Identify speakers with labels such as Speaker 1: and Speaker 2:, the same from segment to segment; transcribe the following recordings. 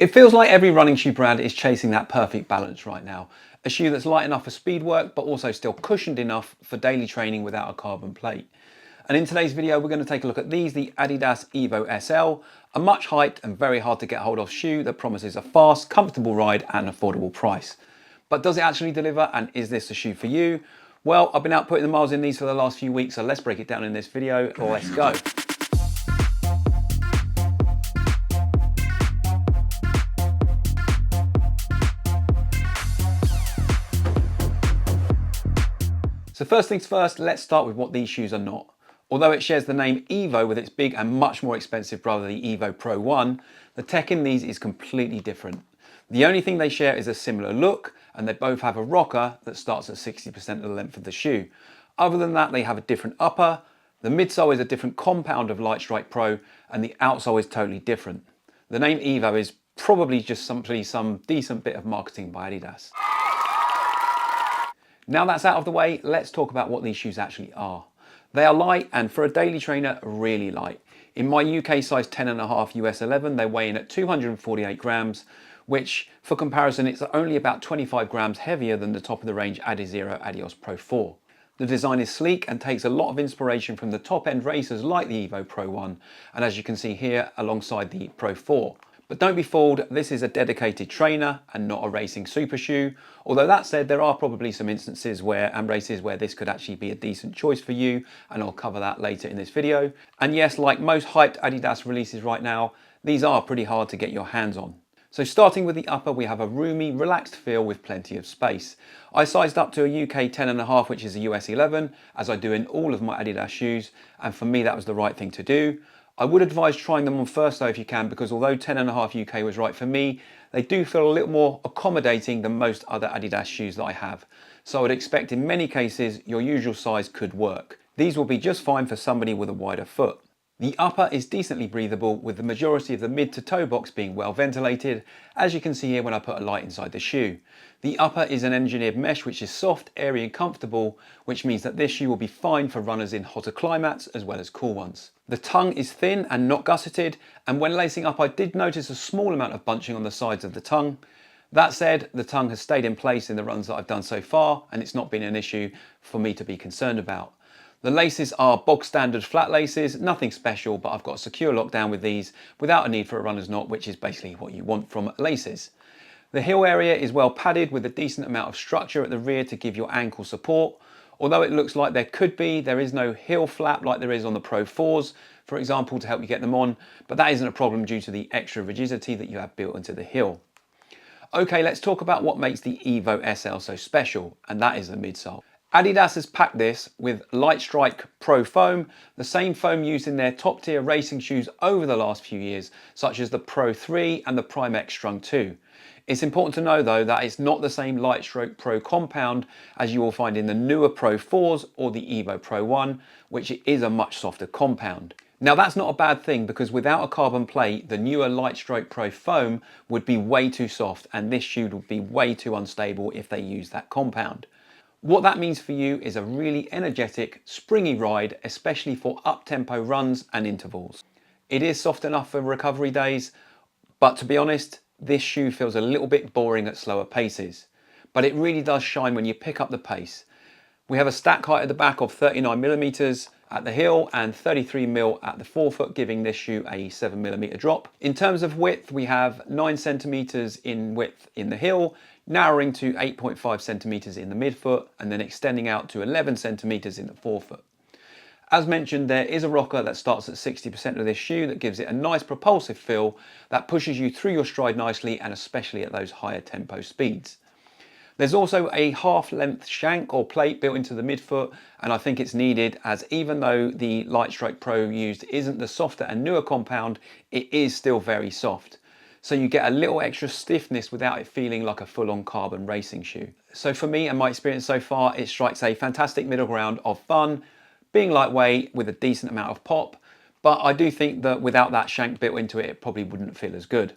Speaker 1: It feels like every running shoe brand is chasing that perfect balance right now. A shoe that's light enough for speed work, but also still cushioned enough for daily training without a carbon plate. And in today's video, we're going to take a look at these, the Adidas Evo SL, a much hyped and very hard to get hold of shoe that promises a fast, comfortable ride at an affordable price. But does it actually deliver, and is this the shoe for you? Well, I've been out putting the miles in these for the last few weeks, so let's break it down in this video. Let's go. So first things first, let's start with what these shoes are not. Although it shares the name Evo with its big and much more expensive brother, the Evo Pro 1, the tech in these is completely different. The only thing they share is a similar look, and they both have a rocker that starts at 60% of the length of the shoe. Other than that, they have a different upper, the midsole is a different compound of Lightstrike Pro, and the outsole is totally different. The name Evo is probably just simply some decent bit of marketing by Adidas. Now that's out of the way, let's talk about what these shoes actually are. They are light, and for a daily trainer, really light. In my UK size 10.5 US 11, they weigh in at 248 grams, which for comparison, it's only about 25 grams heavier than the top of the range Adizero Adios Pro 4. The design is sleek and takes a lot of inspiration from the top end racers like the Evo Pro 1, and as you can see here, alongside the Pro 4. But don't be fooled, this is a dedicated trainer and not a racing super shoe. Although that said, there are probably some instances and races where this could actually be a decent choice for you, and I'll cover that later in this video. And yes, like most hyped Adidas releases right now, these are pretty hard to get your hands on. So starting with the upper, we have a roomy, relaxed feel with plenty of space. I sized up to a UK 10.5, which is a US 11, as I do in all of my Adidas shoes, and for me that was the right thing to do. I would advise trying them on first though if you can, because although 10.5 UK was right for me, they do feel a little more accommodating than most other Adidas shoes that I have. So I would expect in many cases your usual size could work. These will be just fine for somebody with a wider foot. The upper is decently breathable, with the majority of the mid to toe box being well ventilated, as you can see here when I put a light inside the shoe. The upper is an engineered mesh which is soft, airy and comfortable, which means that this shoe will be fine for runners in hotter climates as well as cool ones. The tongue is thin and not gusseted, and when lacing up I did notice a small amount of bunching on the sides of the tongue. That said, the tongue has stayed in place in the runs that I've done so far, and it's not been an issue for me to be concerned about. The laces are bog standard flat laces, nothing special, but I've got a secure lockdown with these without a need for a runner's knot, which is basically what you want from laces. The heel area is well padded with a decent amount of structure at the rear to give your ankle support. Although it looks like there is no heel flap like there is on the Pro 4s, for example, to help you get them on, but that isn't a problem due to the extra rigidity that you have built into the heel. Okay, let's talk about what makes the Evo SL so special, and that is the midsole. Adidas has packed this with Lightstrike Pro foam, the same foam used in their top tier racing shoes over the last few years, such as the Pro 3 and the Prime X Strung 2. It's important to know though that it's not the same Lightstrike Pro compound as you will find in the newer Pro 4s or the Evo Pro 1, which is a much softer compound. Now that's not a bad thing, because without a carbon plate, the newer Lightstrike Pro foam would be way too soft, and this shoe would be way too unstable if they use that compound. What that means for you is a really energetic, springy ride, especially for up-tempo runs and intervals. It is soft enough for recovery days, but to be honest, this shoe feels a little bit boring at slower paces. But it really does shine when you pick up the pace. We have a stack height at the back of 39mm at the heel and 33mm at the forefoot, giving this shoe a 7mm drop. In terms of width, we have 9cm in width in the heel, narrowing to 8.5cm in the midfoot, and then extending out to 11cm in the forefoot. As mentioned, there is a rocker that starts at 60% of this shoe that gives it a nice propulsive feel that pushes you through your stride nicely, and especially at those higher tempo speeds. There's also a half-length shank or plate built into the midfoot, and I think it's needed, as even though the Lightstrike Pro used isn't the softer and newer compound, it is still very soft. So you get a little extra stiffness without it feeling like a full-on carbon racing shoe. So for me and my experience so far, it strikes a fantastic middle ground of fun, being lightweight with a decent amount of pop, but I do think that without that shank built into it, it probably wouldn't feel as good.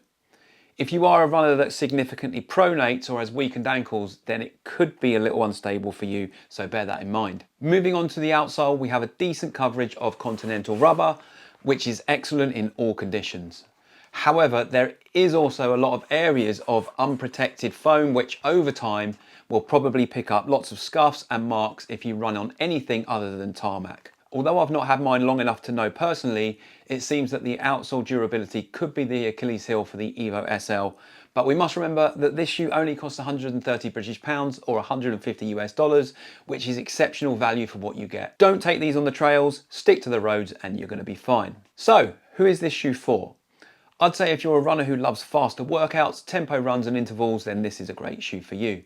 Speaker 1: If you are a runner that significantly pronates or has weakened ankles, then it could be a little unstable for you, so bear that in mind. Moving on to the outsole, we have a decent coverage of continental rubber, which is excellent in all conditions. However, there is also a lot of areas of unprotected foam which over time will probably pick up lots of scuffs and marks if you run on anything other than tarmac. Although I've not had mine long enough to know personally, it seems that the outsole durability could be the Achilles heel for the Evo SL, but we must remember that this shoe only costs 130 British pounds or 150 US dollars, which is exceptional value for what you get. Don't take these on the trails, stick to the roads and you're going to be fine. So, who is this shoe for? I'd say if you're a runner who loves faster workouts, tempo runs and intervals, then this is a great shoe for you.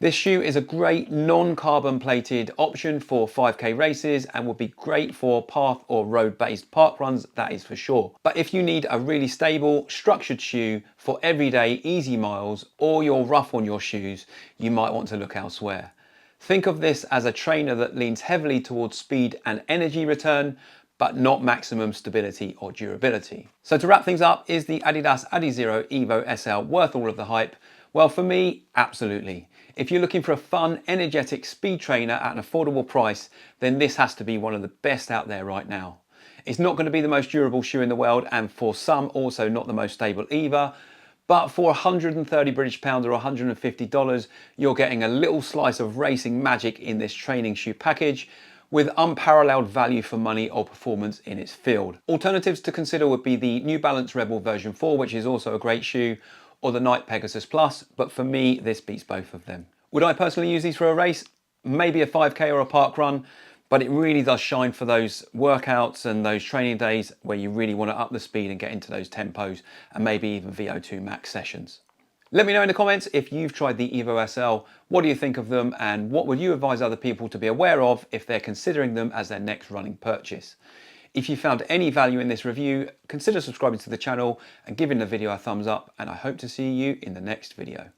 Speaker 1: This shoe is a great non-carbon plated option for 5K races and will be great for path or road-based park runs, that is for sure. But if you need a really stable, structured shoe for everyday easy miles, or you're rough on your shoes, you might want to look elsewhere. Think of this as a trainer that leans heavily towards speed and energy return, but not maximum stability or durability. So to wrap things up, is the Adidas Adizero Evo SL worth all of the hype? Well, for me, absolutely. If you're looking for a fun, energetic speed trainer at an affordable price, then this has to be one of the best out there right now. It's not going to be the most durable shoe in the world, and for some also not the most stable either, but for 130 British pounds or $150, you're getting a little slice of racing magic in this training shoe package, with unparalleled value for money or performance in its field. Alternatives to consider would be the New Balance Rebel version 4, which is also a great shoe, or the Nike Pegasus Plus, but for me, this beats both of them. Would I personally use these for a race? Maybe a 5K or a park run, but it really does shine for those workouts and those training days where you really want to up the speed and get into those tempos and maybe even VO2 max sessions. Let me know in the comments if you've tried the Evo SL, what do you think of them, and what would you advise other people to be aware of if they're considering them as their next running purchase. If you found any value in this review, consider subscribing to the channel and giving the video a thumbs up, and I hope to see you in the next video.